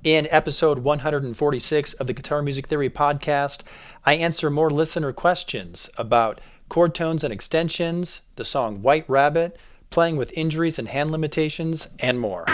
In episode 146 of the Guitar Music Theory podcast, I answer more listener questions about chord tones and extensions, the song White Rabbit, playing with injuries and hand limitations, and more.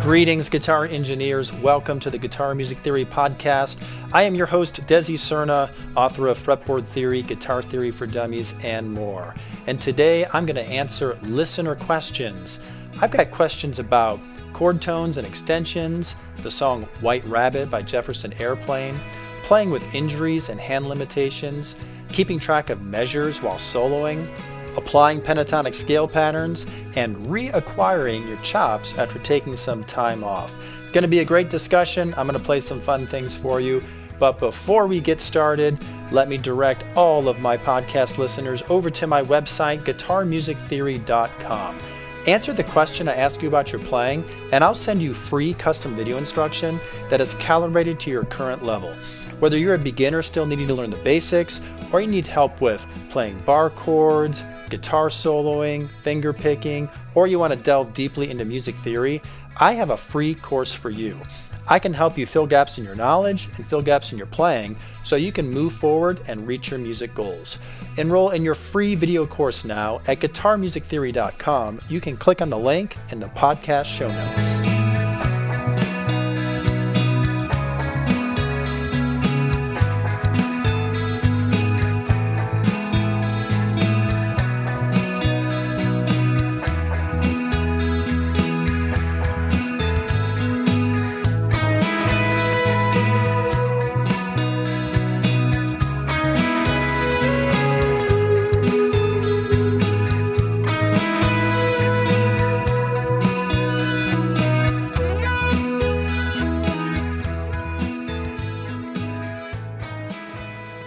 Greetings, guitar engineers. Welcome to the Guitar Music Theory podcast. I am your host, Desi Cerna, author of Fretboard Theory, Guitar Theory for Dummies, and more. And today I'm going to answer listener questions. I've got questions about chord tones and extensions, the song White Rabbit by Jefferson Airplane, playing with injuries and hand limitations, keeping track of measures while soloing, applying pentatonic scale patterns, and reacquiring your chops after taking some time off. It's going to be a great discussion. I'm going to play some fun things for you. But before we get started, let me direct all of my podcast listeners over to my website, guitarmusictheory.com. Answer the question I ask you about your playing, and I'll send you free custom video instruction that is calibrated to your current level. Whether you're a beginner still needing to learn the basics, or you need help with playing bar chords, guitar soloing, finger picking, or you want to delve deeply into music theory, I have a free course for you. I can help you fill gaps in your knowledge and fill gaps in your playing so you can move forward and reach your music goals. Enroll in your free video course now at guitarmusictheory.com. You can click on the link in the podcast show notes.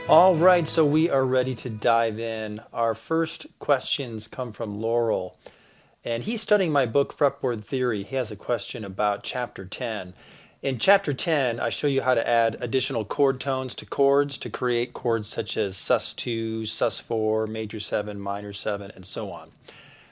All right, so we are ready to dive in. Our first questions come from Laurel, and he's studying my book, Fretboard Theory. He has a question about Chapter 10. In Chapter 10, I show you how to add additional chord tones to chords to create chords such as sus2, sus4, major 7, minor 7, and so on.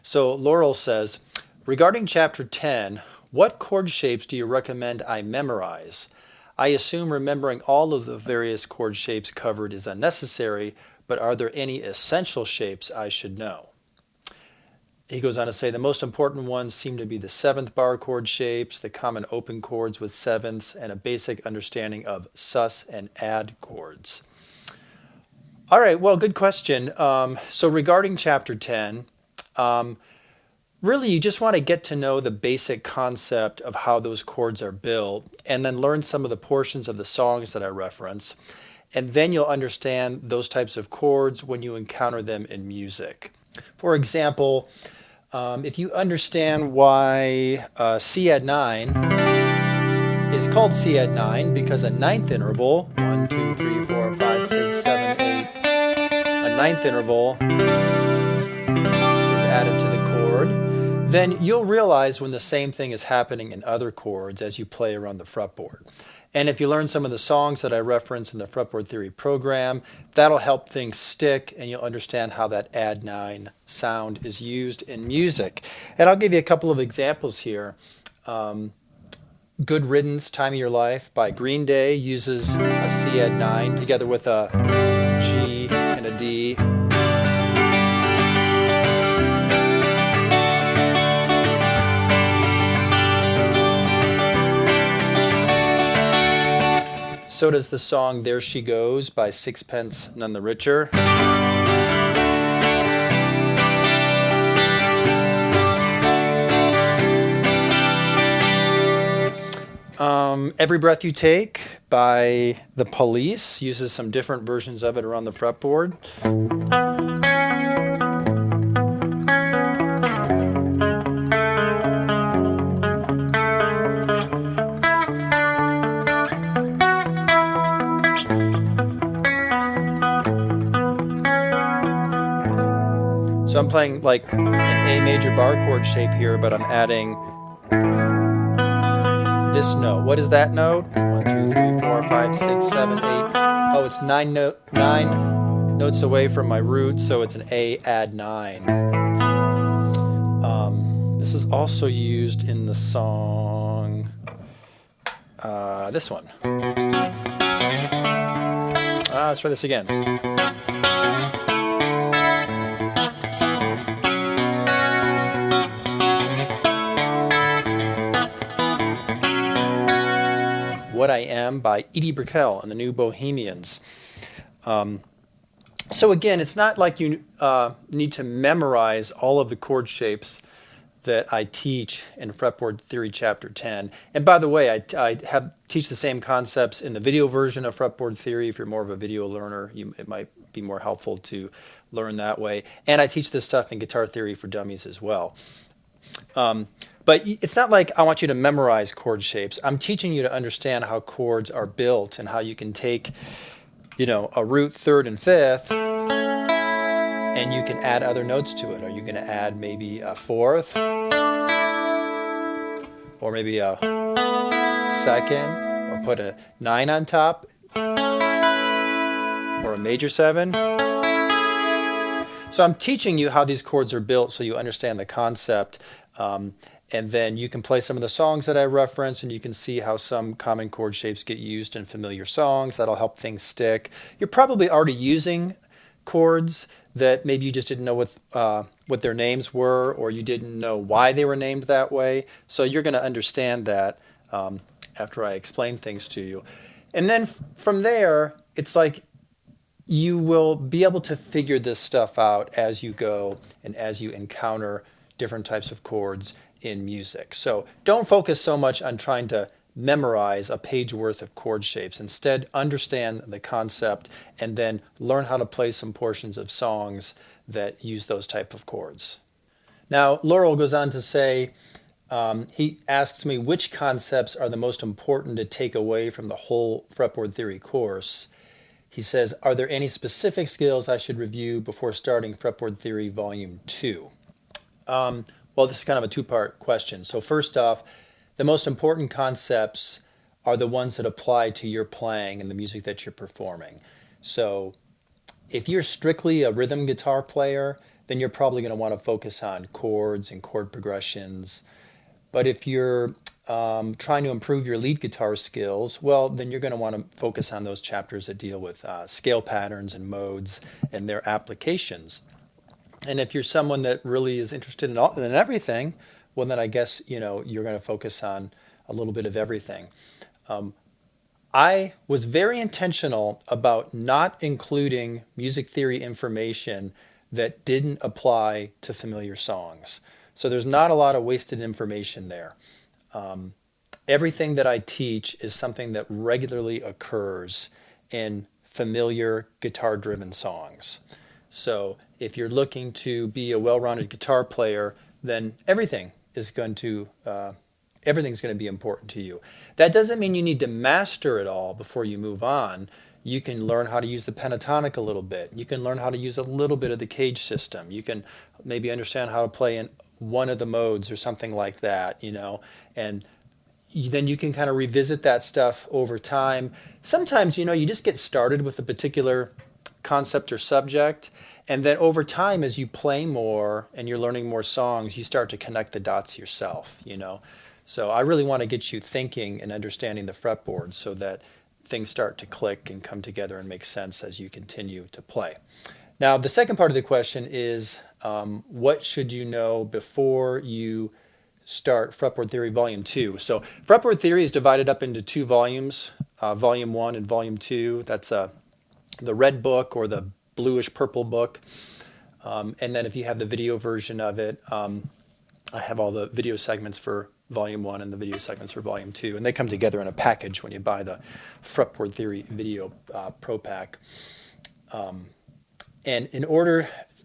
So Laurel says, regarding Chapter 10, what chord shapes do you recommend I memorize? I assume remembering all of the various chord shapes covered is unnecessary, but are there any essential shapes I should know? He goes on to say the most important ones seem to be the seventh bar chord shapes, the common open chords with sevenths, and a basic understanding of sus and add chords. All right, well, good question. So regarding Chapter 10, really, you just want to get to know the basic concept of how those chords are built and then learn some of the portions of the songs that I reference. And then you'll understand those types of chords when you encounter them in music. For example, if you understand why C add 9 is called C add 9 because a ninth interval, 1, 2, 3, 4, 5, 6, 7, 8, a ninth interval is added to the chord, then you'll realize when the same thing is happening in other chords as you play around the fretboard. And if you learn some of the songs that I reference in the Fretboard Theory program, that'll help things stick and you'll understand how that add 9 sound is used in music. And I'll give you a couple of examples here. Good Riddance, Time of Your Life by Green Day uses a C add 9 together with a G and a D. So does the song There She Goes by Sixpence None the Richer. Every Breath You Take by The Police uses some different versions of it around the fretboard. So I'm playing like an A major bar chord shape here, but I'm adding this note. What is that note? 1, 2, 3, 4, 5, 6, 7, 8. Oh, it's nine notes away from my root, so it's an A add 9. This is also used in the song, this one. Let's try this again. What I Am by Edie Brickell and the New Bohemians. So again, it's not like you need to memorize all of the chord shapes that I teach in Fretboard Theory Chapter 10. And by the way, I teach the same concepts in the video version of Fretboard Theory. If you're more of a video learner, it might be more helpful to learn that way. And I teach this stuff in Guitar Theory for Dummies as well. But it's not like I want you to memorize chord shapes. I'm teaching you to understand how chords are built and how you can take, a root, third, and fifth, and you can add other notes to it. Are you going to add maybe a fourth? Or maybe a second? Or put a 9 on top? Or a major 7? So I'm teaching you how these chords are built so you understand the concept. And then you can play some of the songs that I reference, and you can see how some common chord shapes get used in familiar songs. That'll help things stick. You're probably already using chords that maybe you just didn't know what their names were, or you didn't know why they were named that way. So you're going to understand that after I explain things to you. And then from there, it's like you will be able to figure this stuff out as you go and as you encounter different types of chords in music. So don't focus so much on trying to memorize a page worth of chord shapes. Instead, understand the concept and then learn how to play some portions of songs that use those type of chords. Now, Laurel goes on to say, he asks me which concepts are the most important to take away from the whole Fretboard Theory course. He says, are there any specific skills I should review before starting Fretboard Theory Volume 2? Well, this is kind of a two-part question. So first off, the most important concepts are the ones that apply to your playing and the music that you're performing. So if you're strictly a rhythm guitar player, then you're probably going to want to focus on chords and chord progressions. But if you're trying to improve your lead guitar skills, well, then you're going to want to focus on those chapters that deal with scale patterns and modes and their applications. And if you're someone that really is interested in everything, well, then I guess, you're going to focus on a little bit of everything. I was very intentional about not including music theory information that didn't apply to familiar songs. So there's not a lot of wasted information there. Everything that I teach is something that regularly occurs in familiar guitar-driven songs. So if you're looking to be a well-rounded guitar player, then everything's going to be important to you. That doesn't mean you need to master it all before you move on. You can learn how to use the pentatonic a little bit. You can learn how to use a little bit of the cage system. You can maybe understand how to play in one of the modes or something like that, and then you can kind of revisit that stuff over time. Sometimes, you just get started with a particular concept or subject, and then over time, as you play more and you're learning more songs, you start to connect the dots yourself, So I really want to get you thinking and understanding the fretboard so that things start to click and come together and make sense as you continue to play. Now, the second part of the question is, what should you know before you start Fretboard Theory Volume 2? So Fretboard Theory is divided up into 2 volumes, Volume 1 and Volume 2. That's the red book or the bluish purple book. And then if you have the video version of it, I have all the video segments for Volume 1 and the video segments for Volume 2. And they come together in a package when you buy the Fretboard Theory Video Pro Pack. And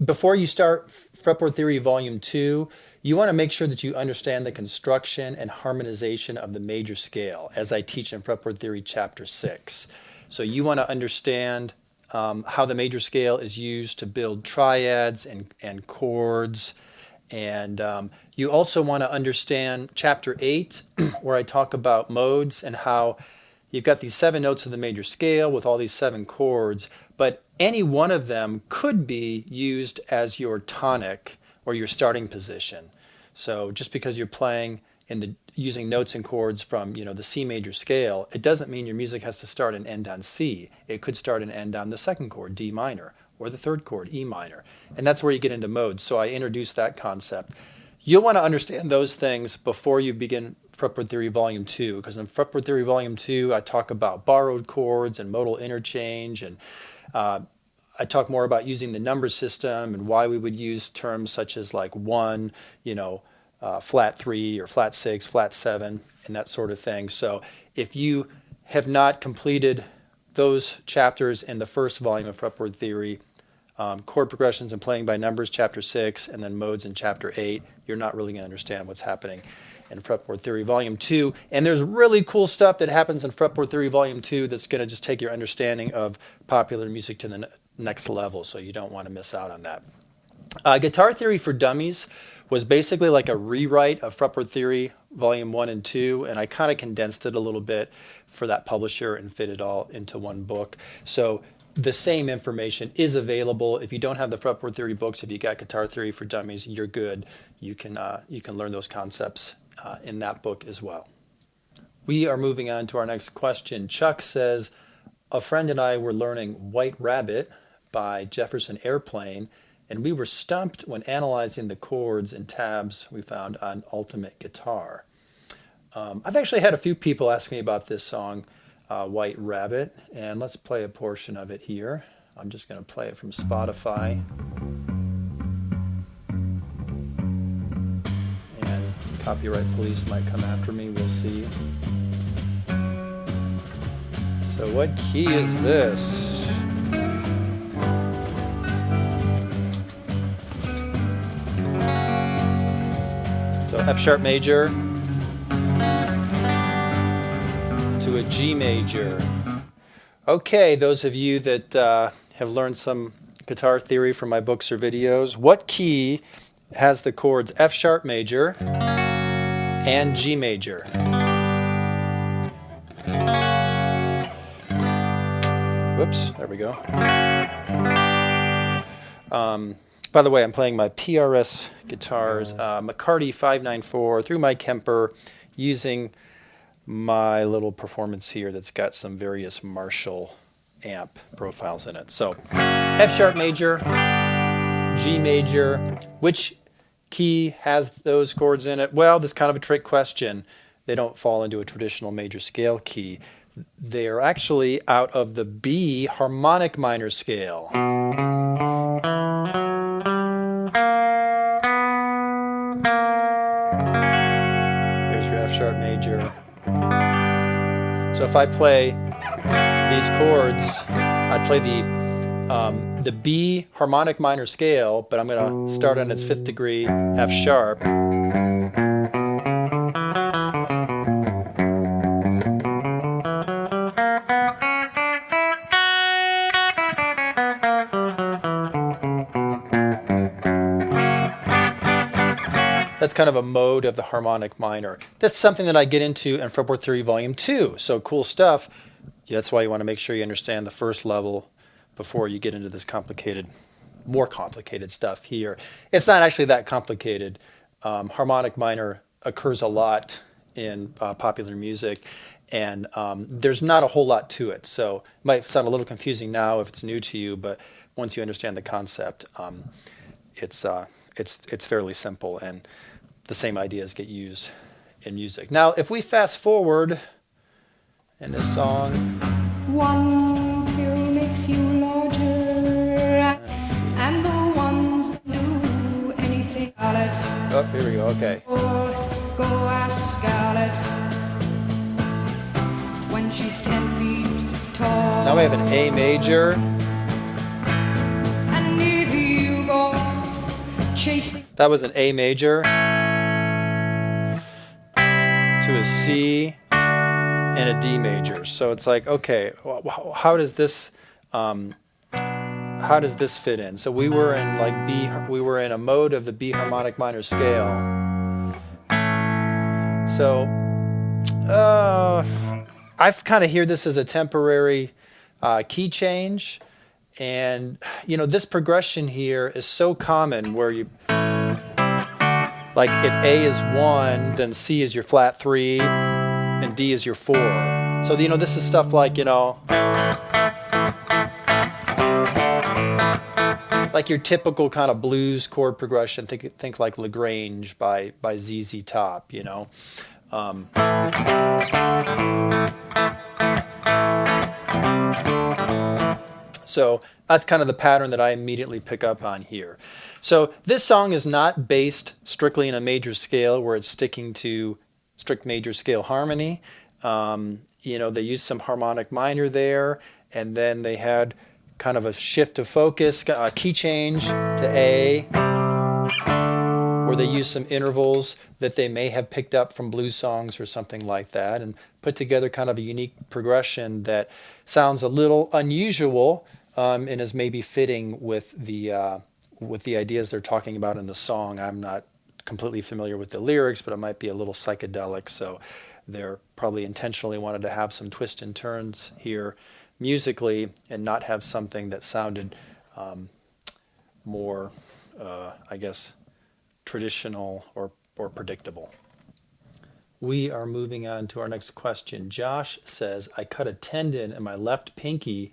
before you start Fretboard Theory Volume 2, you want to make sure that you understand the construction and harmonization of the major scale, as I teach in Fretboard Theory Chapter 6. So you want to understand how the major scale is used to build triads and chords. And you also want to understand chapter 8, where I talk about modes and how you've got these 7 notes of the major scale with all these 7 chords, but any one of them could be used as your tonic or your starting position. So just because you're playing using notes and chords from the C major scale, it doesn't mean your music has to start and end on C. It could start and end on the 2nd chord, D minor, or the 3rd chord, E minor. And that's where you get into modes. So I introduced that concept. You'll want to understand those things before you begin Fretboard Theory Volume 2, because in Fretboard Theory Volume 2, I talk about borrowed chords and modal interchange, and I talk more about using the number system and why we would use terms such as like 1, flat 3 or flat 6, flat 7, and that sort of thing. So if you have not completed those chapters in the first volume of Fretboard Theory, chord progressions and playing by numbers, chapter 6, and then modes in chapter 8, you're not really going to understand what's happening in Fretboard Theory Volume 2. And there's really cool stuff that happens in Fretboard Theory Volume 2 that's going to just take your understanding of popular music to the next level, so you don't want to miss out on that. Guitar Theory for Dummies was basically like a rewrite of Fretboard Theory Volume 1 and 2, and I kind of condensed it a little bit for that publisher and fit it all into one book. So the same information is available. If you don't have the Fretboard Theory books, if you got Guitar Theory for Dummies, you're good. You can learn those concepts in that book as well. We are moving on to our next question. Chuck says, a friend and I were learning White Rabbit by Jefferson Airplane, and we were stumped when analyzing the chords and tabs we found on Ultimate Guitar. I've actually had a few people ask me about this song, White Rabbit, and let's play a portion of it here. I'm just going to play it from Spotify. And copyright police might come after me, we'll see. So what key is this? So F sharp major to a G major. Okay, those of you that have learned some guitar theory from my books or videos, what key has the chords F sharp major and G major? Whoops, there we go. By the way, I'm playing my PRS guitars, McCarty 594 through my Kemper, using my little performance here that's got some various Marshall amp profiles in it. So F sharp major, G major. Which key has those chords in it? Well, this is kind of a trick question. They don't fall into a traditional major scale key. They are actually out of the B harmonic minor scale. There's your F sharp major. So if I play these chords, I play the B harmonic minor scale, but I'm going to start on its 5th degree, F sharp. That's kind of a mode of the harmonic minor. This is something that I get into in Fretboard Theory Volume 2. So cool stuff. That's why you want to make sure you understand the first level before you get into this more complicated stuff here. It's not actually that complicated. Harmonic minor occurs a lot in popular music, and there's not a whole lot to it. So it might sound a little confusing now if it's new to you, but once you understand the concept, it's fairly simple, and the same ideas get used in music. Now, if we fast forward in this song, one pill makes you larger, and the ones that do anything else. Oh, here we go. Okay. Go ask Alice when she's 10 feet tall. Now we have an A major. And if you go chasing. That was an A major to a C and a D major. So it's like, okay, how does this how does this fit in? So we were in like we were in a mode of the B harmonic minor scale. So I kind of hear this as a temporary key change. And, this progression here is so common where like if A is 1, then C is your flat 3, and D is your 4. So, this is stuff like, like your typical kind of blues chord progression. Think like Lagrange by ZZ Top, So that's kind of the pattern that I immediately pick up on here. So this song is not based strictly in a major scale where it's sticking to strict major scale harmony. They used some harmonic minor there, and then they had kind of a shift of focus, a key change to A, or they used some intervals that they may have picked up from blues songs or something like that, and put together kind of a unique progression that sounds a little unusual and is maybe fitting with the ideas they're talking about in the song. I'm not completely familiar with the lyrics, but it might be a little psychedelic, so they're probably intentionally wanted to have some twists and turns here musically and not have something that sounded more, I guess, traditional or predictable. We are moving on to our next question. Josh says, I cut a tendon in my left pinky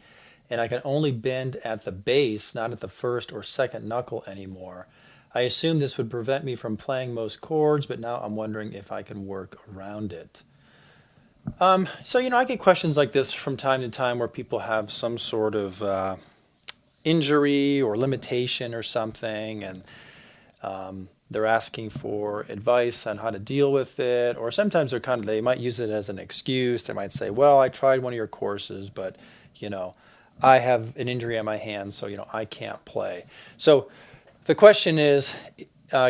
and I can only bend at the base, not at the first or second knuckle anymore. I assume this would prevent me from playing most chords, but now I'm wondering if I can work around it. So, I get questions like this from time to time where people have some sort of injury or limitation or something, and they're asking for advice on how to deal with it, or sometimes they might use it as an excuse. They might say, well, I tried one of your courses, but, I have an injury on my hand, so, I can't play. So the question is,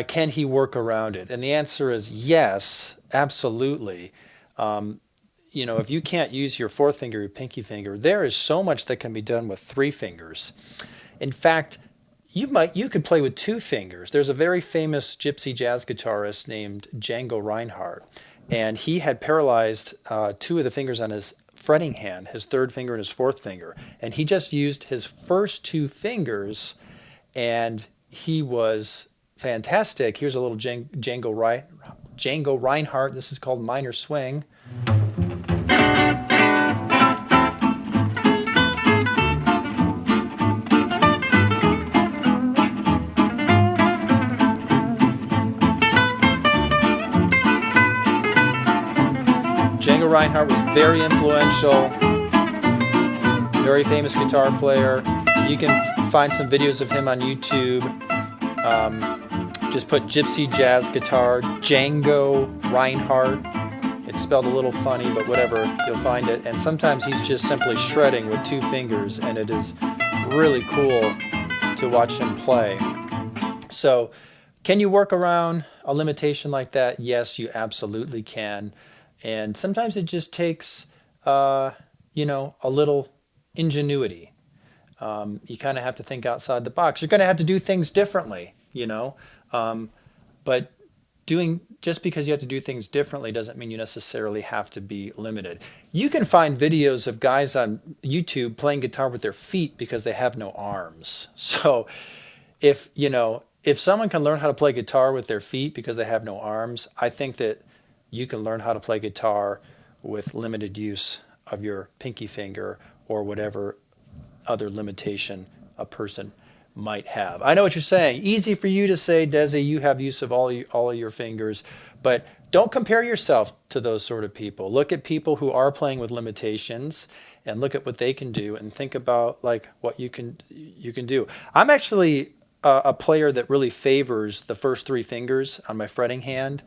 can he work around it? And the answer is yes, absolutely. If you can't use your fourth finger, your pinky finger, there is so much that can be done with 3 fingers. In fact, you could play with 2 fingers. There's a very famous gypsy jazz guitarist named Django Reinhardt, and he had paralyzed 2 of the fingers on his fretting hand, his 3rd finger and his 4th finger, and he just used his first 2 fingers, and he was fantastic. Here's a little Django Reinhardt. This is called Minor Swing. Django Reinhardt was very influential, very famous guitar player. You can find some videos of him on YouTube. Just put gypsy jazz guitar, Django Reinhardt. It's spelled a little funny, but whatever, you'll find it. And sometimes he's just simply shredding with 2 fingers, and it is really cool to watch him play. So, can you work around a limitation like that? Yes, you absolutely can. And sometimes it just takes, a little ingenuity. You kind of have to think outside the box. You're going to have to do things differently, but just because you have to do things differently doesn't mean you necessarily have to be limited. You can find videos of guys on YouTube playing guitar with their feet because they have no arms. So if someone can learn how to play guitar with their feet because they have no arms, I think that you can learn how to play guitar with limited use of your pinky finger or whatever other limitation a person might have. I know what you're saying. Easy for you to say, Desi, you have use of all of your fingers, but don't compare yourself to those sort of people. Look at people who are playing with limitations and look at what they can do and think about like what you can do. I'm actually a player that really favors the first 3 fingers on my fretting hand.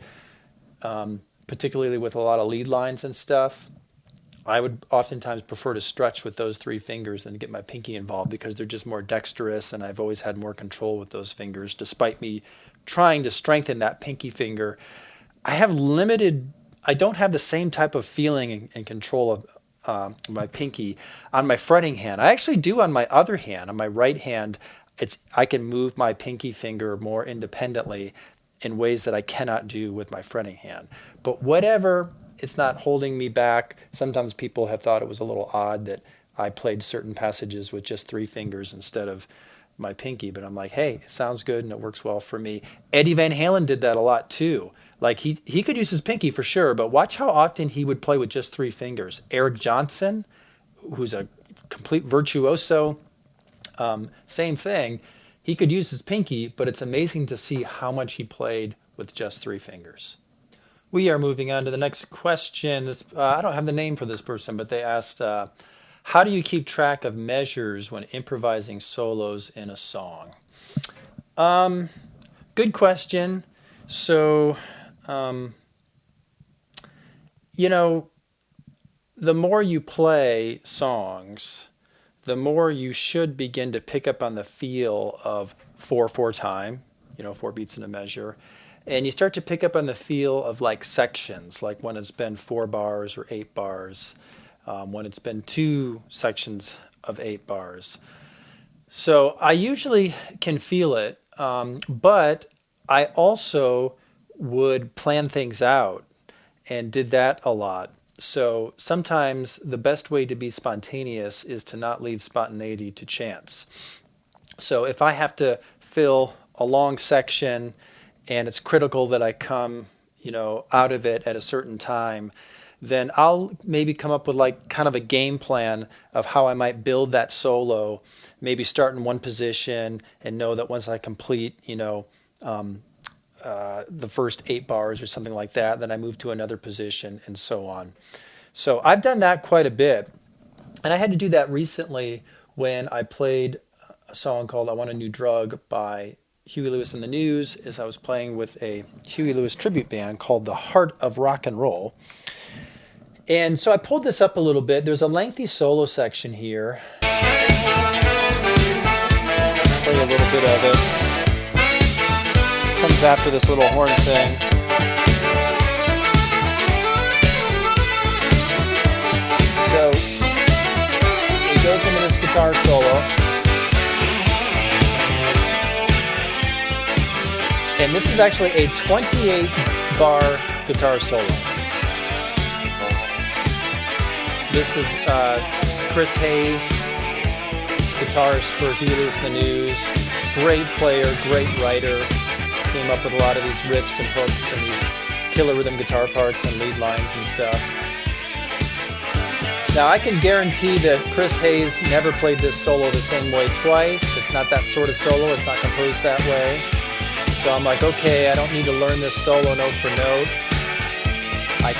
Particularly with a lot of lead lines and stuff. I would oftentimes prefer to stretch with those 3 fingers than to get my pinky involved because they're just more dexterous, and I've always had more control with those fingers. Despite me trying to strengthen that pinky finger, I don't have the same type of feeling and control my pinky on my fretting hand. I actually do on my other hand, on my right hand. I can move my pinky finger more independently in ways that I cannot do with my fretting hand. But whatever, it's not holding me back. Sometimes people have thought it was a little odd that I played certain passages with just 3 fingers instead of my pinky, but I'm like, hey, it sounds good and it works well for me. Eddie Van Halen did that a lot too. Like he could use his pinky for sure, but watch how often he would play with just 3 fingers. Eric Johnson, who's a complete virtuoso, same thing. He could use his pinky, but it's amazing to see how much he played with just 3 fingers. We are moving on to the next question. I don't have the name for this person, but they asked, how do you keep track of measures when improvising solos in a song? Good question. So, the more you play songs, the more you should begin to pick up on the feel of 4/4 time, 4 beats in a measure. And you start to pick up on the feel of like sections, like when it's been 4 bars or 8 bars, when it's been 2 sections of 8 bars. So I usually can feel it, but I also would plan things out and did that a lot. So sometimes the best way to be spontaneous is to not leave spontaneity to chance. So if I have to fill a long section and it's critical that I come, out of it at a certain time, then I'll maybe come up with like kind of a game plan of how I might build that solo, maybe start in one position and know that once I complete, the first 8 bars or something like that, then I move to another position and so on. So I've done that quite a bit. And I had to do that recently when I played a song called I Want a New Drug by Huey Lewis and the News, as I was playing with a Huey Lewis tribute band called The Heart of Rock and Roll. And so I pulled this up a little bit. There's a lengthy solo section here. Play a little bit of it. Comes after this little horn thing. So it goes into this guitar solo. And this is actually a 28 bar guitar solo. This is Chris Hayes, guitarist for Huey Lewis and the News. Great player, great writer. Came up with a lot of these riffs and hooks and these killer rhythm guitar parts and lead lines and stuff. Now I can guarantee that Chris Hayes never played this solo the same way twice. It's not that sort of solo. It's not composed that way. So I'm like, okay, I don't need to learn this solo note for note. I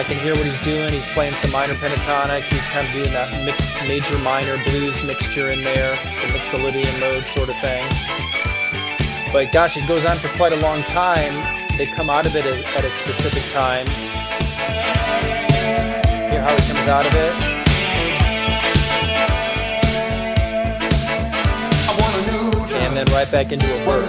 can hear what he's doing. He's playing some minor pentatonic. He's kind of doing that mixed major minor blues mixture in there, some Mixolydian mode sort of thing. But gosh, it goes on for quite a long time. They come out of it at a specific time. Hear how it comes out of it. And then right back into a verse.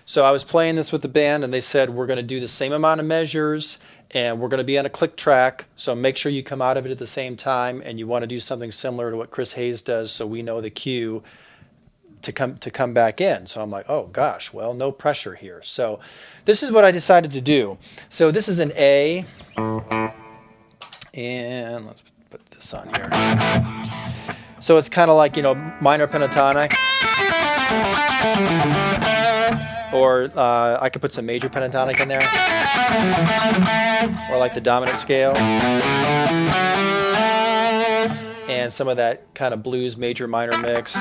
So I was playing this with the band and they said, we're going to do the same amount of measures and we're going to be on a click track. So make sure you come out of it at the same time and you want to do something similar to what Chris Hayes does so we know the cue to come back in. So I'm like, oh gosh, well, no pressure here. So this is what I decided to do. So this is an A. And let's put this on here. So it's kind of like, minor pentatonic. Or I could put some major pentatonic in there. Or like the dominant scale. And some of that kind of blues major minor mix.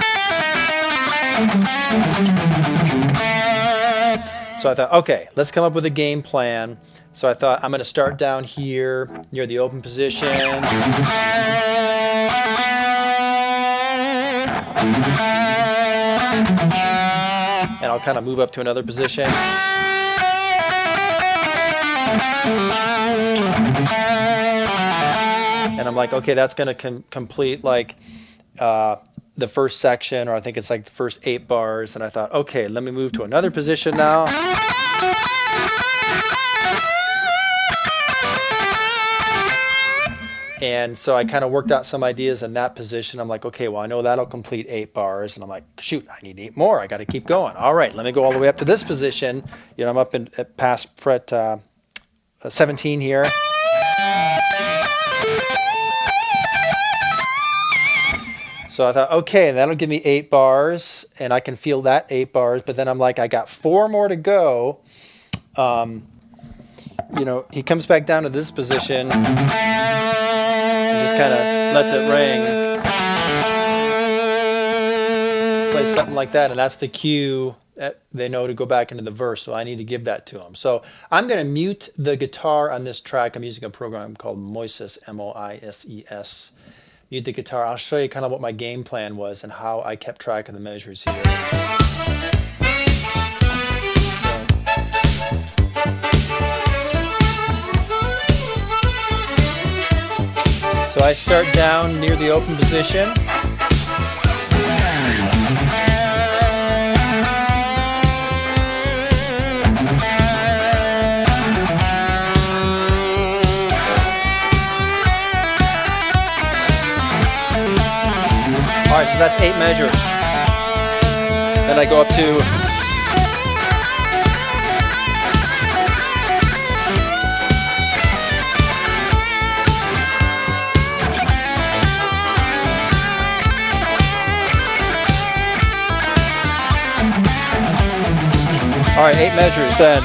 So I thought, okay, let's come up with a game plan. So I thought, I'm going to start down here near the open position. And I'll kind of move up to another position. And I'm like, okay, that's going to complete like the first section, or I think it's like the first 8 bars. And I thought, okay, let me move to another position now. And so I kind of worked out some ideas in that position. I'm like, okay, well, I know that'll complete 8 bars. And I'm like, shoot, I need 8 more. I got to keep going. All right, let me go all the way up to this position. I'm up in past fret 17 here. So I thought, okay, that'll give me 8 bars, and I can feel that 8 bars. But then I'm like, I got 4 more to go. He comes back down to this position and just kind of lets it ring. Plays something like that, and that's the cue that they know to go back into the verse. So I need to give that to them. So I'm going to mute the guitar on this track. I'm using a program called Moises, M-O-I-S-E-S. Mute the guitar. I'll show you kind of what my game plan was and how I kept track of the measures here. So I start down near the open position. All right, so that's 8 measures. Then I go up to all right, 8 measures then.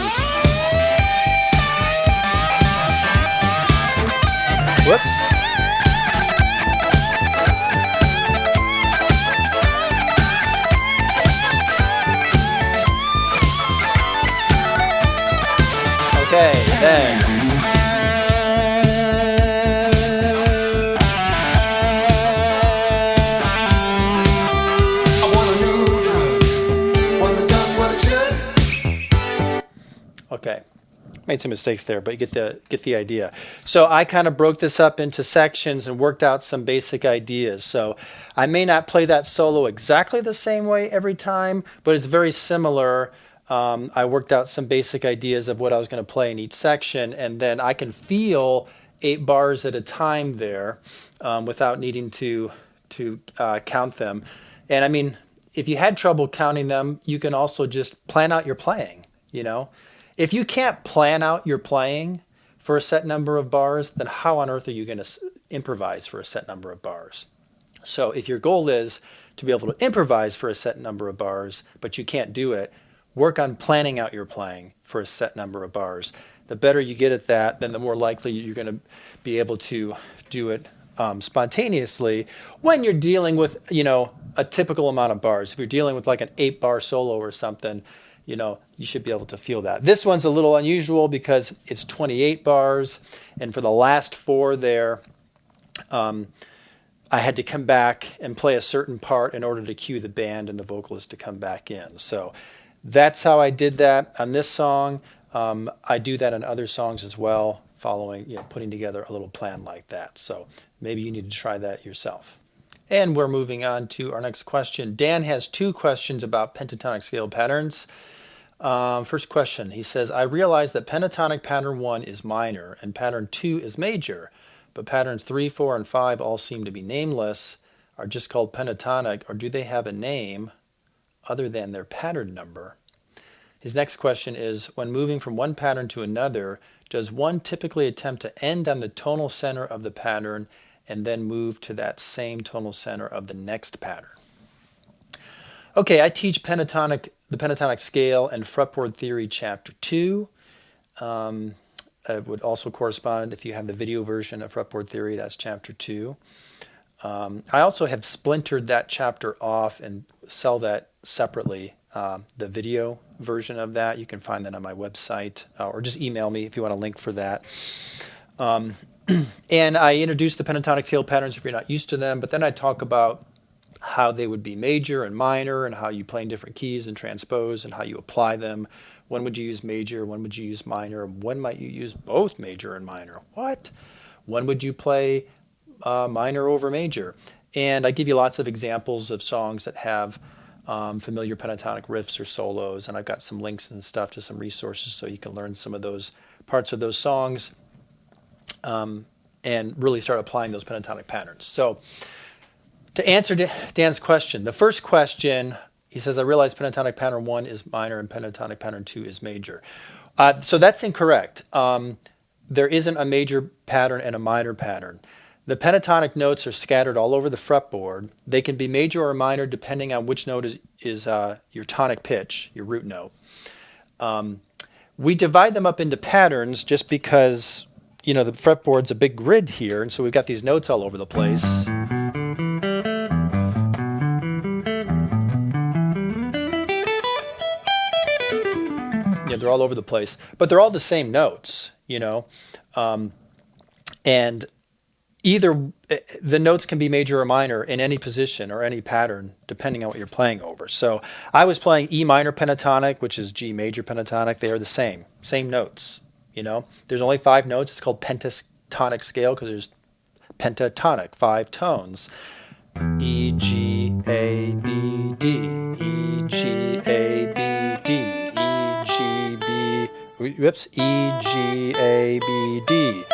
Whoops. Okay, then. Okay, made some mistakes there, but you get the idea. So I kind of broke this up into sections and worked out some basic ideas. So I may not play that solo exactly the same way every time, but it's very similar. I worked out some basic ideas of what I was going to play in each section, and then I can feel 8 bars at a time there without needing to count them. And I mean, if you had trouble counting them, you can also just plan out your playing, If you can't plan out your playing for a set number of bars, then how on earth are you going to improvise for a set number of bars? So if your goal is to be able to improvise for a set number of bars, but you can't do it, work on planning out your playing for a set number of bars. The better you get at that, then the more likely you're going to be able to do it spontaneously when you're dealing with, a typical amount of bars. If you're dealing with like an 8-bar solo or something, you should be able to feel that. This one's a little unusual because it's 28 bars, and for the last 4 there, I had to come back and play a certain part in order to cue the band and the vocalist to come back in. So that's how I did that on this song. I do that on other songs as well, following, putting together a little plan like that. So maybe you need to try that yourself. And we're moving on to our next question. Dan has 2 questions about pentatonic scale patterns. First question, he says, I realize that pentatonic pattern 1 is minor and pattern 2 is major, but patterns 3, 4, and 5 all seem to be nameless, are just called pentatonic, or do they have a name other than their pattern number? His next question is, when moving from one pattern to another, does one typically attempt to end on the tonal center of the pattern and then move to that same tonal center of the next pattern? Okay, I teach the pentatonic scale and fretboard theory chapter 2. It would also correspond, if you have the video version of fretboard theory, that's chapter 2. I also have splintered that chapter off and sell that separately. The video version of that, you can find that on my website, or just email me if you want a link for that. And I introduce the pentatonic scale patterns if you're not used to them, but then I talk about how they would be major and minor and how you play in different keys and transpose and how you apply them. When would you use major? When would you use minor? When might you use both major and minor? What? When would you play minor over major? And I give you lots of examples of songs that have familiar pentatonic riffs or solos, and I've got some links and stuff to some resources so you can learn some of those parts of those songs. And and really start applying those pentatonic patterns. So to answer Dan's question, the first question, he says, I realize pentatonic pattern 1 is minor and pentatonic pattern 2 is major. So that's incorrect. There isn't a major pattern and a minor pattern. The pentatonic notes are scattered all over the fretboard. They can be major or minor depending on which note is your tonic pitch, your root note. We divide them up into patterns just because, the fretboard's a big grid here, and so we've got these notes all over the place. Yeah, they're all over the place, but they're all the same notes, and either the notes can be major or minor in any position or any pattern, depending on what you're playing over. So I was playing E minor pentatonic, which is G major pentatonic. They are the same notes. There's only 5 notes. It's called pentatonic scale because there's pentatonic, 5 tones. E, G, A, B, D, E, G, A, B, D, E, G, B, E, G, A, B, D,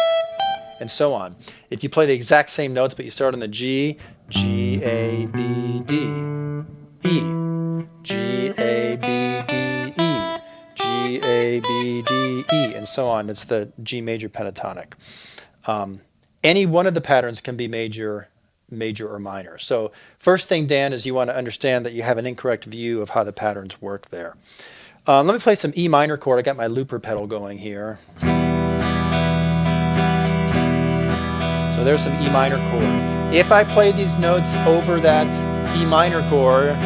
and so on. If you play the exact same notes but you start on the G, G, A, B, D, E, G, A, B, D, E, G, A, B, D, E, and so on. It's the G major pentatonic. Any one of the patterns can be major or minor. So first thing, Dan, is you want to understand that you have an incorrect view of how the patterns work there. Let me play some E minor chord. I got my looper pedal going here. So there's some E minor chord. If I play these notes over that E minor chord,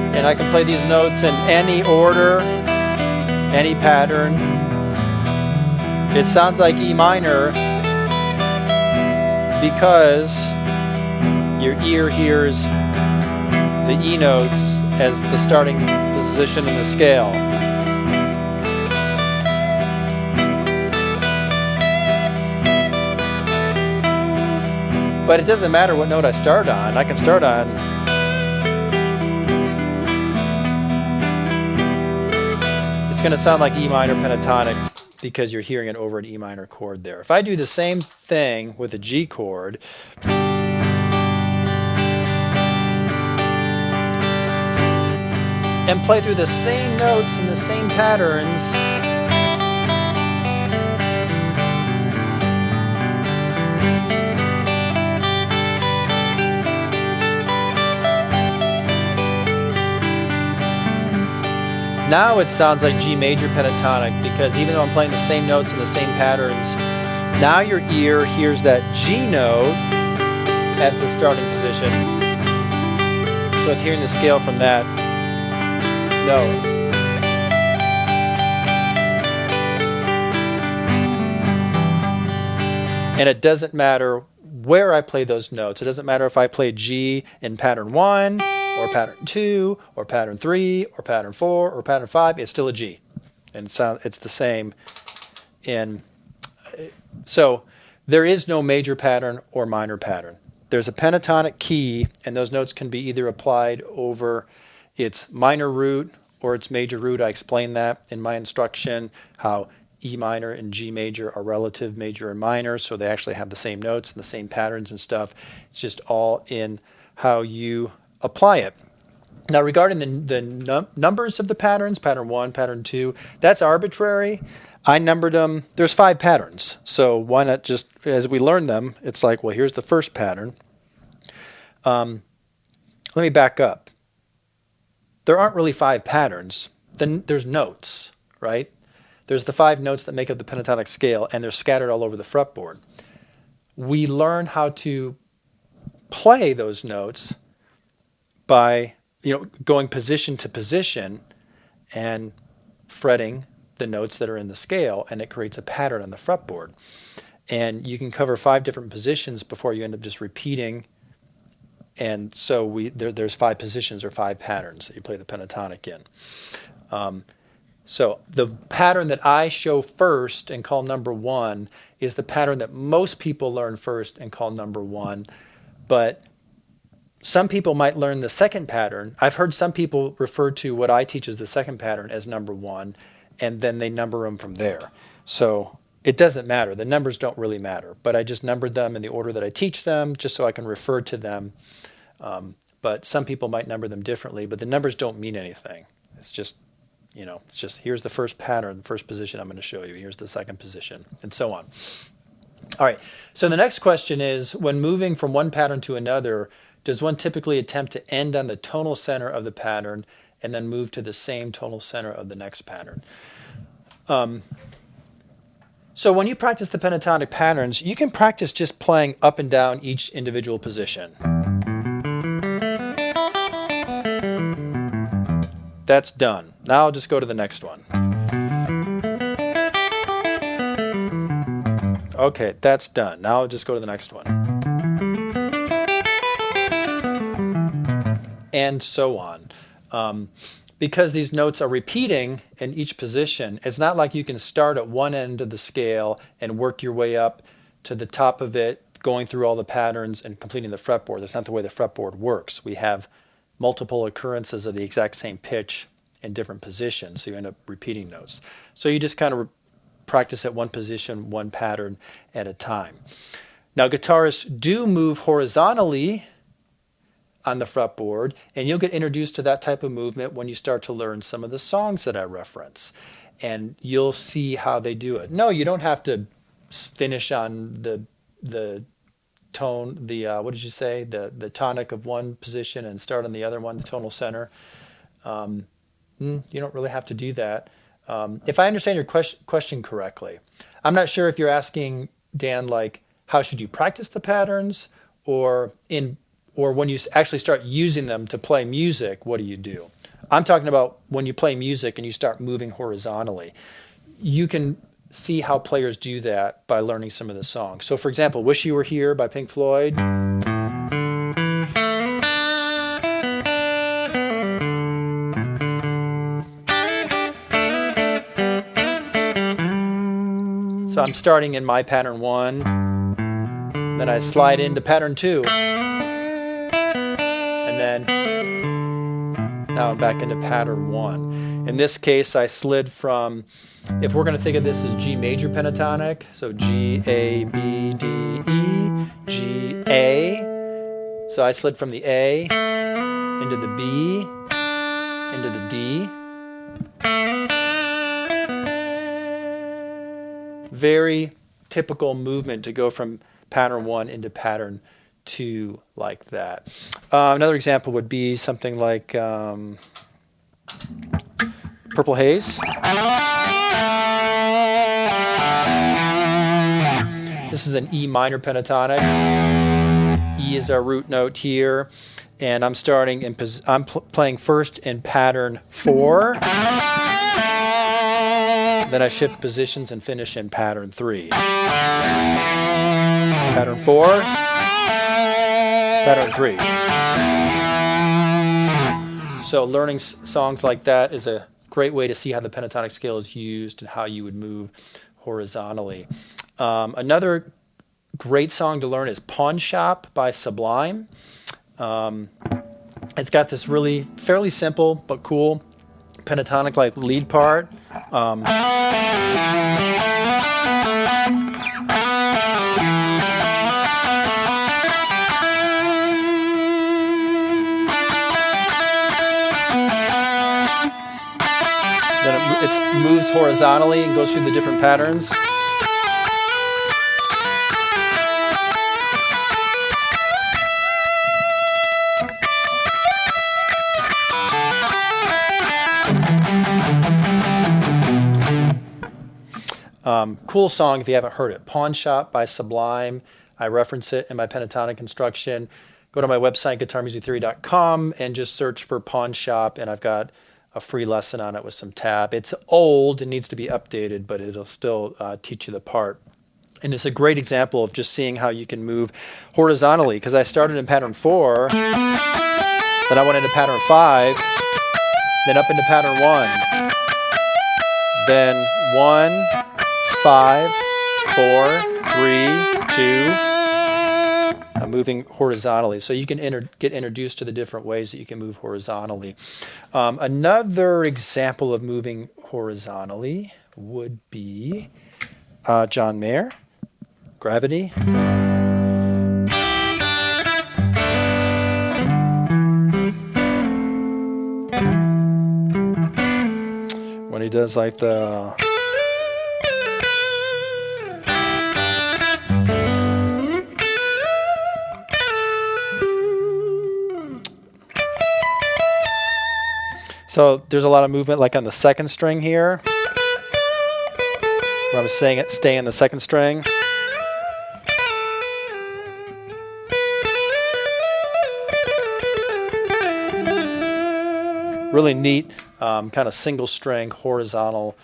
and I can play these notes in any order, any pattern, it sounds like E minor because your ear hears the E notes as the starting position in the scale. But it doesn't matter what note I start on. I can start on it's going to sound like E minor pentatonic because you're hearing it over an E minor chord there. If I do the same thing with a G chord, and play through the same notes and the same patterns, now it sounds like G major pentatonic because even though I'm playing the same notes and the same patterns, now your ear hears that G note as the starting position. So it's hearing the scale from that note. And it doesn't matter where I play those notes. It doesn't matter if I play G in pattern 1, or pattern 2, or pattern 3, or pattern 4, or pattern 5, it's still a G. And it's the same so there is no major pattern or minor pattern. There's a pentatonic key, and those notes can be either applied over its minor root or its major root. I explained that in my instruction, how E minor and G major are relative major and minor, so they actually have the same notes and the same patterns and stuff. It's just all in how you apply it. Now, regarding the numbers of the patterns, pattern 1, pattern 2, that's arbitrary. I numbered them. There's 5 patterns, so why not just, as we learn them, it's like, well, here's the first pattern. Let me back up. There aren't really 5 patterns. Then there's notes, right? There's the 5 notes that make up the pentatonic scale, and they're scattered all over the fretboard. We learn how to play those notes by going position to position and fretting the notes that are in the scale, and it creates a pattern on the fretboard. And you can cover 5 different positions before you end up just repeating. And so there's 5 positions or 5 patterns that you play the pentatonic in. So the pattern that I show first and call number 1 is the pattern that most people learn first and call number 1. But some people might learn the second pattern. I've heard some people refer to what I teach as the second pattern as number 1, and then they number them from there. So it doesn't matter. The numbers don't really matter, but I just numbered them in the order that I teach them just so I can refer to them. But some people might number them differently, but the numbers don't mean anything. It's just, here's the first pattern, the first position I'm going to show you. Here's the second position, and so on. All right, so the next question is, when moving from one pattern to another, does one typically attempt to end on the tonal center of the pattern and then move to the same tonal center of the next pattern? So when you practice the pentatonic patterns, you can practice just playing up and down each individual position. That's done. Now I'll just go to the next one. Okay, that's done. Now I'll just go to the next one. And so on. Because these notes are repeating in each position, it's not like you can start at one end of the scale and work your way up to the top of it, going through all the patterns and completing the fretboard. That's not the way the fretboard works. We have multiple occurrences of the exact same pitch in different positions, so you end up repeating notes. So you just kind of practice at one position, one pattern at a time. Now, guitarists do move horizontally on the fretboard, and you'll get introduced to that type of movement when you start to learn some of the songs that I reference, and you'll see how they do it. No, you don't have to finish on the tone, what did you say, the tonic of one position and start on the other one, the tonal center. You don't really have to do that. If I understand your question correctly, I'm not sure if you're asking, Dan, like, how should you practice the patterns, or when you actually start using them to play music, what do you do? I'm talking about when you play music and you start moving horizontally. You can see how players do that by learning some of the songs. So, for example, Wish You Were Here by Pink Floyd. So I'm starting in my pattern 1, then I slide into pattern 2, and then now I'm back into pattern 1. In this case, I slid from, if we're going to think of this as G major pentatonic, so G, A, B, D, E, G, A. So I slid from the A into the B, into the D. Very typical movement to go from pattern 1 into pattern 2 like that. Another example would be something like Purple Haze. This is an E minor pentatonic. E is our root note here, and I'm starting in I'm playing first in pattern 4. Then I shift positions and finish in pattern 3. Pattern 4, pattern 3. So learning songs like that is a great way to see how the pentatonic scale is used and how you would move horizontally. Another great song to learn is Pawn Shop by Sublime. It's got this really fairly simple but cool pentatonic like lead part. Then it moves horizontally and goes through the different patterns. Cool song if you haven't heard it. Pawn Shop by Sublime. I reference it in my pentatonic instruction. Go to my website, guitarmusictheory.com, and just search for Pawn Shop, and I've got a free lesson on it with some tab. It's old and needs to be updated, but it'll still teach you the part. And it's a great example of just seeing how you can move horizontally, because I started in pattern 4, then I went into pattern 5, then up into pattern 1, then 1, 5, 4, 3, 2. I'm moving horizontally. So you can get introduced to the different ways that you can move horizontally. Another example of moving horizontally would be John Mayer, Gravity. When he does like the... So there's a lot of movement like on the second string here, where I'm saying it, stay in the second string. Really neat kind of single string horizontal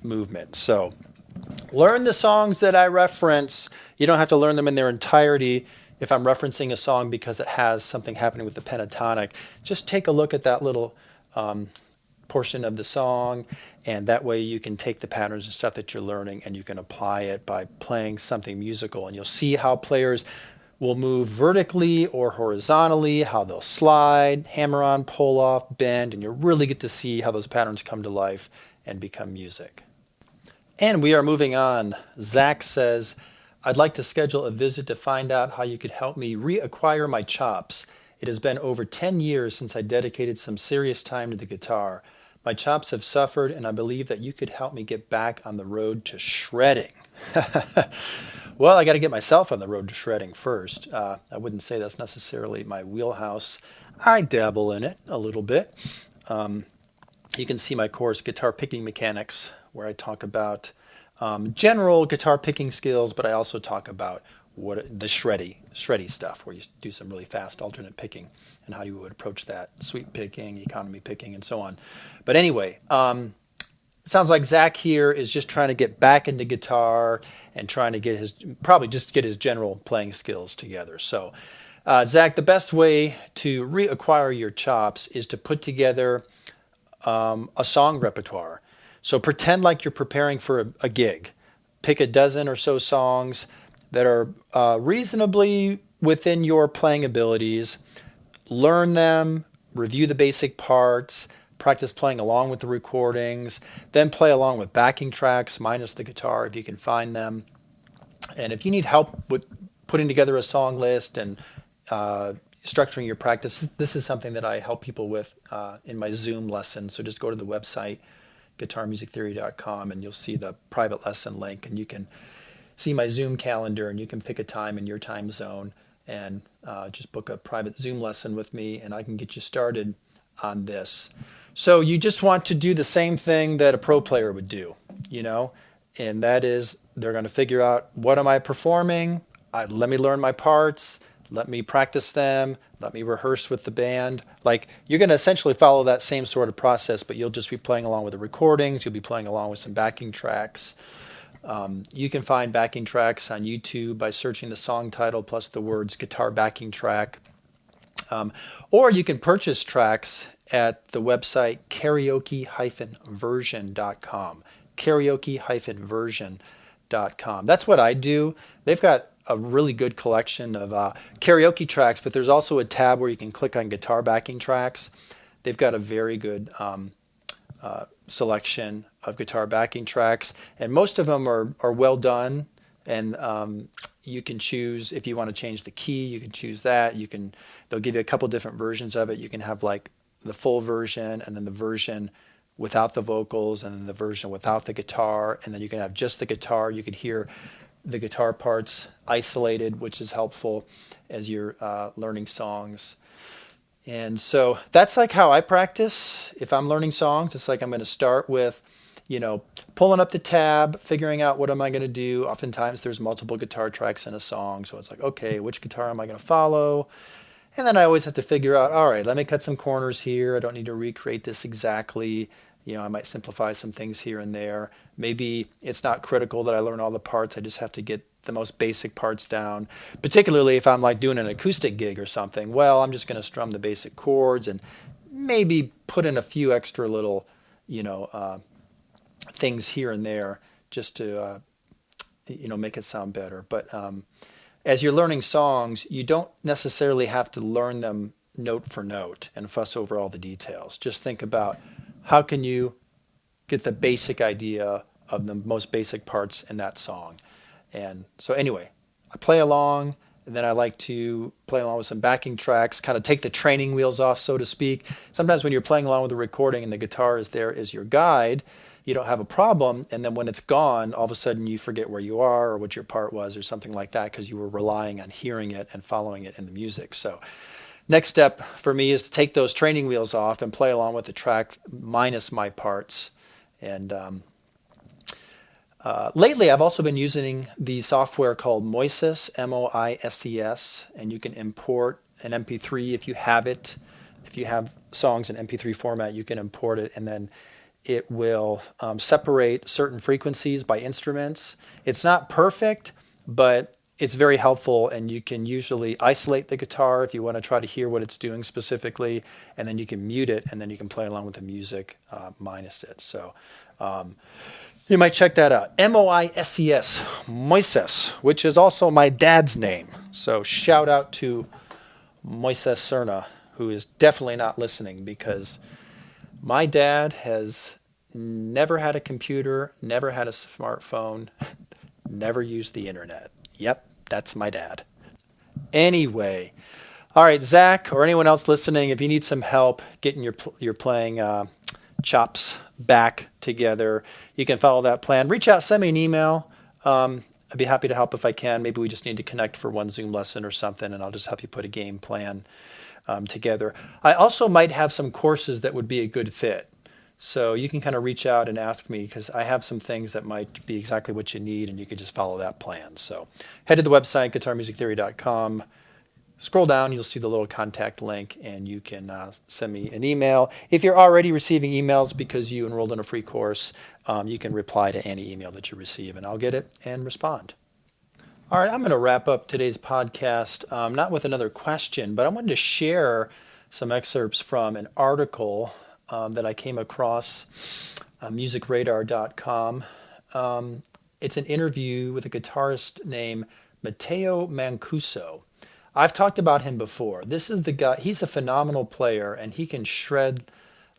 movement. So learn the songs that I reference. You don't have to learn them in their entirety. If I'm referencing a song because it has something happening with the pentatonic, just take a look at that little portion of the song, and that way you can take the patterns and stuff that you're learning and you can apply it by playing something musical. And you'll see how players will move vertically or horizontally, how they'll slide, hammer on, pull off, bend, and you'll really get to see how those patterns come to life and become music. And we are moving on. Zach says, I'd like to schedule a visit to find out how you could help me reacquire my chops. It has been over 10 years since I dedicated some serious time to the guitar. My chops have suffered, and I believe that you could help me get back on the road to shredding. Well, I got to get myself on the road to shredding first. I wouldn't say that's necessarily my wheelhouse. I dabble in it a little bit. You can see my course, Guitar Picking Mechanics, where I talk about general guitar picking skills, but I also talk about what the shreddy stuff, where you do some really fast alternate picking and how you would approach that, sweep picking, economy picking, and so on. But anyway, it sounds like Zach here is just trying to get back into guitar and trying to get his general playing skills together. So, Zach, the best way to reacquire your chops is to put together a song repertoire. So pretend like you're preparing for a gig. Pick a dozen or so songs that are reasonably within your playing abilities. Learn them, review the basic parts, practice playing along with the recordings, then play along with backing tracks minus the guitar if you can find them. And if you need help with putting together a song list and structuring your practice, this is something that I help people with in my Zoom lesson. So just go to the website, guitarmusictheory.com, and you'll see the private lesson link, and you can see my Zoom calendar, and you can pick a time in your time zone and just book a private Zoom lesson with me, and I can get you started on this. So you just want to do the same thing that a pro player would do, and that is they're going to figure out, what am I performing? Let me learn my parts. Let me practice them. Let me rehearse with the band. Like, you're going to essentially follow that same sort of process, but you'll just be playing along with the recordings. You'll be playing along with some backing tracks. You can find backing tracks on YouTube by searching the song title plus the words guitar backing track. Or you can purchase tracks at the website karaoke-version.com. Karaoke-version.com. That's what I do. They've got a really good collection of karaoke tracks, but there's also a tab where you can click on guitar backing tracks. They've got a very good selection of guitar backing tracks, and most of them are well done, and you can choose if you want to change the key. You can choose that. They'll give you a couple different versions of it. You can have like the full version, and then the version without the vocals, and then the version without the guitar, and then you can have just the guitar. You can hear the guitar parts isolated, which is helpful as you're learning songs. And so that's like how I practice. If I'm learning songs, it's like I'm going to start with, pulling up the tab, figuring out what am I going to do. Oftentimes there's multiple guitar tracks in a song, so it's like, okay, which guitar am I going to follow? And then I always have to figure out, all right, let me cut some corners here. I don't need to recreate this exactly. I might simplify some things here and there. Maybe it's not critical that I learn all the parts. I just have to get the most basic parts down. Particularly if I'm like doing an acoustic gig or something. Well, I'm just going to strum the basic chords and maybe put in a few extra little, things here and there just to, make it sound better. But as you're learning songs, you don't necessarily have to learn them note for note and fuss over all the details. Just think about, how can you get the basic idea of the most basic parts in that song. And so anyway, I play along, and then I like to play along with some backing tracks, kind of take the training wheels off, so to speak. Sometimes when you're playing along with a recording and the guitar is there as your guide, you don't have a problem. And then when it's gone, all of a sudden you forget where you are or what your part was or something like that because you were relying on hearing it and following it in the music. So next step for me is to take those training wheels off and play along with the track minus my parts. And lately, I've also been using the software called Moises, M-O-I-S-E-S, and you can import an MP3 if you have it. If you have songs in MP3 format, you can import it, and then it will separate certain frequencies by instruments. It's not perfect, but it's very helpful, and you can usually isolate the guitar if you want to try to hear what it's doing specifically, and then you can mute it, and then you can play along with the music minus it. So you might check that out. M-O-I-S-E-S, Moises, which is also my dad's name. So shout out to Moises Cerna, who is definitely not listening, because my dad has never had a computer, never had a smartphone, never used the internet. Yep, that's my dad. Anyway, all right, Zach, or anyone else listening, if you need some help getting your playing chops back together, you can follow that plan. Reach out, send me an email. I'd be happy to help if I can. Maybe we just need to connect for one Zoom lesson or something, and I'll just help you put a game plan together. I also might have some courses that would be a good fit. So you can kind of reach out and ask me, because I have some things that might be exactly what you need, and you could just follow that plan. So head to the website, guitarmusictheory.com. Scroll down, you'll see the little contact link, and you can send me an email. If you're already receiving emails because you enrolled in a free course, you can reply to any email that you receive, and I'll get it and respond. All right, I'm going to wrap up today's podcast, not with another question, but I wanted to share some excerpts from an article that I came across on musicradar.com. It's an interview with a guitarist named Matteo Mancuso. I've talked about him before. This is the guy, he's a phenomenal player, and he can shred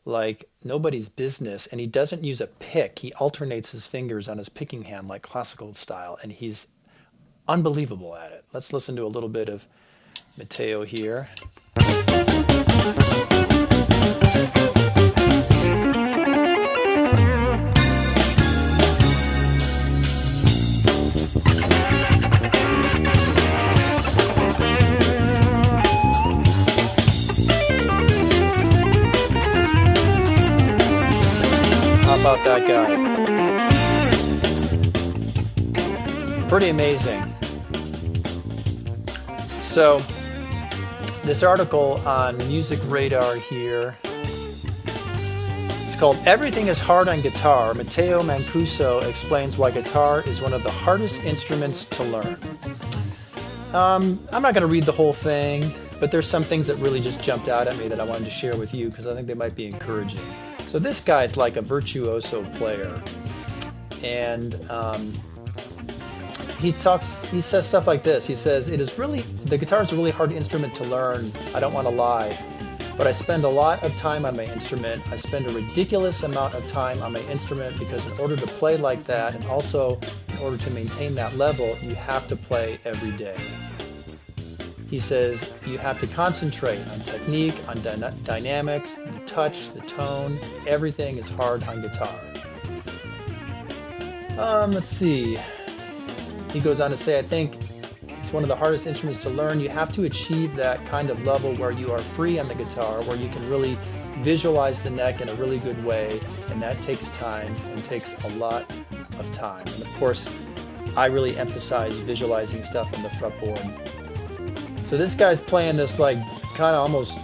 like nobody's business, and he doesn't use a pick. He alternates his fingers on his picking hand like classical style, and he's unbelievable at it. Let's listen to a little bit of Matteo here. About that guy. Pretty amazing. So this article on Music Radar here, it's called Everything is Hard on Guitar. Matteo Mancuso explains why guitar is one of the hardest instruments to learn. I'm not going to read the whole thing, but there's some things that really just jumped out at me that I wanted to share with you because I think they might be encouraging. So this guy's like a virtuoso player, and he says stuff like this. He says, the guitar is a really hard instrument to learn. I don't want to lie, but I spend a lot of time on my instrument. I spend a ridiculous amount of time on my instrument because in order to play like that, and also in order to maintain that level, you have to play every day. He says you have to concentrate on technique, on dynamics, the touch, the tone. Everything is hard on guitar. Let's see. He goes on to say, I think it's one of the hardest instruments to learn. You have to achieve that kind of level where you are free on the guitar, where you can really visualize the neck in a really good way, and that takes time and takes a lot of time. And of course, I really emphasize visualizing stuff on the fretboard. So this guy's playing this like kind of almost,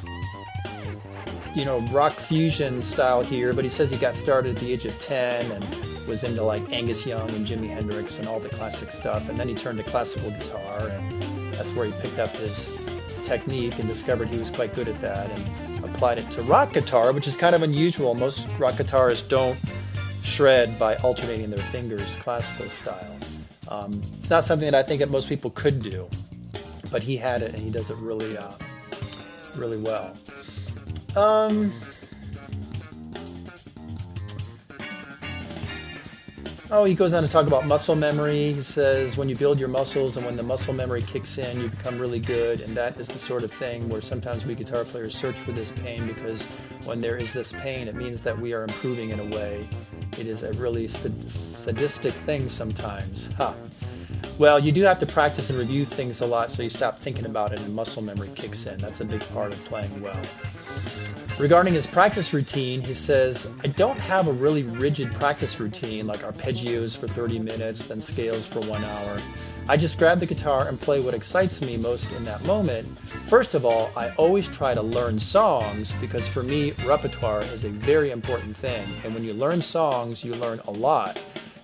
rock fusion style here, but he says he got started at the age of 10 and was into like Angus Young and Jimi Hendrix and all the classic stuff, and then he turned to classical guitar, and that's where he picked up his technique and discovered he was quite good at that and applied it to rock guitar, which is kind of unusual. Most rock guitarists don't shred by alternating their fingers classical style. It's not something that I think that most people could do, but he had it and he does it really, really well. Oh, he goes on to talk about muscle memory. He says when you build your muscles and when the muscle memory kicks in, you become really good. And that is the sort of thing where sometimes we guitar players search for this pain, because when there is this pain, it means that we are improving in a way. It is a really sadistic thing sometimes. Well, you do have to practice and review things a lot, so you stop thinking about it and muscle memory kicks in. That's a big part of playing well. Regarding his practice routine, he says, I don't have a really rigid practice routine like arpeggios for 30 minutes, then scales for 1 hour. I just grab the guitar and play what excites me most in that moment. First of all, I always try to learn songs, because for me, repertoire is a very important thing. And when you learn songs, you learn a lot.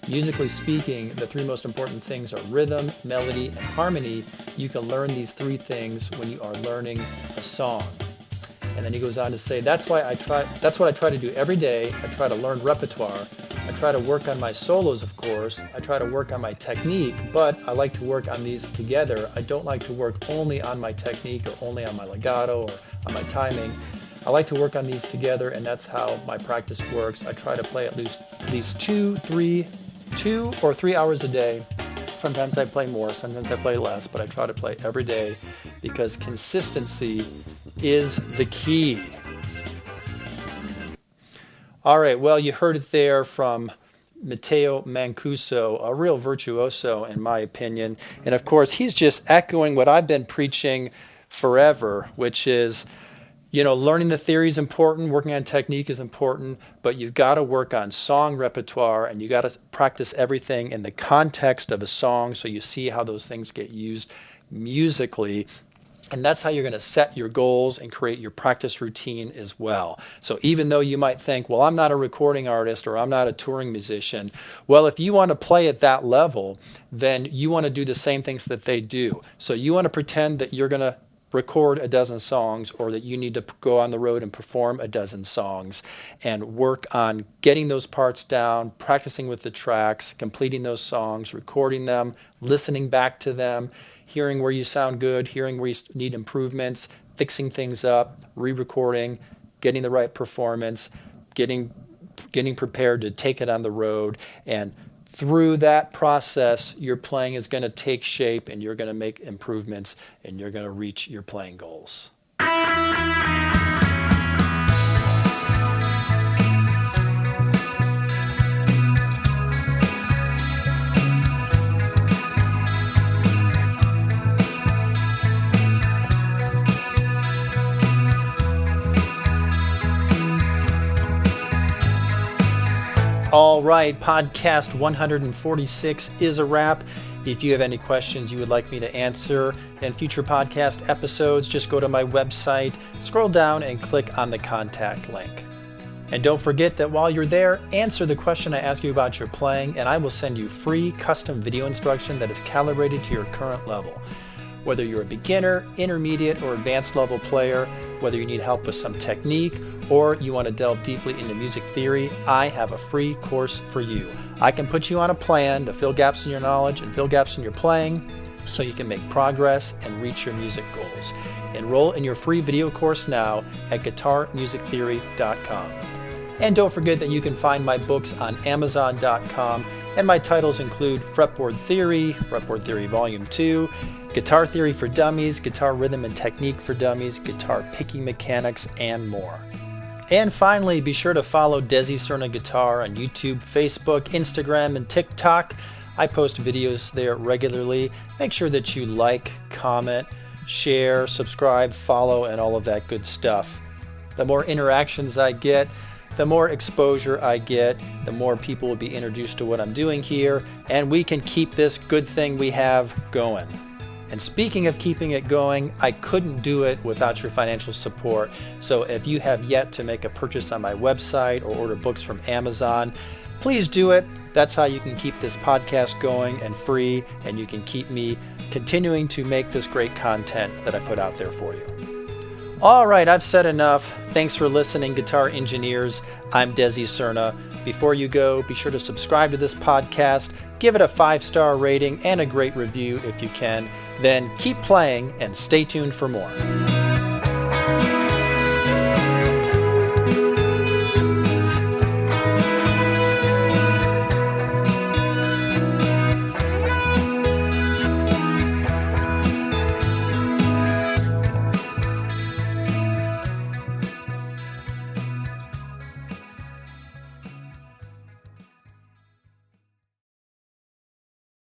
Musically speaking, the three most important things are rhythm, melody, and harmony. You can learn these three things when you are learning a song. And then he goes on to say, that's what I try to do every day. I try to learn repertoire. I try to work on my solos, of course. I try to work on my technique, but I like to work on these together. I don't like to work only on my technique or only on my legato or on my timing. I like to work on these together, and that's how my practice works. I try to play at least 2 or 3 hours a day. Sometimes I play more, sometimes I play less, but I try to play every day because consistency is the key. All right, well, you heard it there from Matteo Mancuso, a real virtuoso in my opinion. And of course, he's just echoing what I've been preaching forever, which is, learning the theory is important, working on technique is important, but you've got to work on song repertoire, and you got to practice everything in the context of a song so you see how those things get used musically. And that's how you're going to set your goals and create your practice routine as well. So even though you might think, well, I'm not a recording artist or I'm not a touring musician, well, if you want to play at that level, then you want to do the same things that they do. So you want to pretend that you're going to record a dozen songs, or that you need to go on the road and perform a dozen songs, and work on getting those parts down, practicing with the tracks, completing those songs, recording them, listening back to them, hearing where you sound good, hearing where you need improvements, fixing things up, re-recording, getting the right performance, getting prepared to take it on the road. And through that process, your playing is going to take shape, and you're going to make improvements, and you're going to reach your playing goals. All right, podcast 146 is a wrap. If you have any questions you would like me to answer in future podcast episodes, just go to my website, scroll down, and click on the contact link. And don't forget that while you're there, answer the question I ask you about your playing, and I will send you free custom video instruction that is calibrated to your current level. Whether you're a beginner, intermediate, or advanced level player, whether you need help with some technique, or you want to delve deeply into music theory, I have a free course for you. I can put you on a plan to fill gaps in your knowledge and fill gaps in your playing so you can make progress and reach your music goals. Enroll in your free video course now at guitarmusictheory.com. And don't forget that you can find my books on Amazon.com, and my titles include Fretboard Theory Volume 2, Guitar Theory for Dummies, Guitar Rhythm and Technique for Dummies, Guitar Picking Mechanics, and more. And finally, be sure to follow Desi Cerna Guitar on YouTube, Facebook, Instagram, and TikTok. I post videos there regularly. Make sure that you like, comment, share, subscribe, follow, and all of that good stuff. The more interactions I get, the more exposure I get, the more people will be introduced to what I'm doing here, and we can keep this good thing we have going. And speaking of keeping it going, I couldn't do it without your financial support. So if you have yet to make a purchase on my website or order books from Amazon, please do it. That's how you can keep this podcast going and free, and you can keep me continuing to make this great content that I put out there for you. All right, I've said enough. Thanks for listening, guitar engineers. I'm Desi Cerna. Before you go, be sure to subscribe to this podcast, give it a 5-star rating and a great review if you can. Then keep playing and stay tuned for more.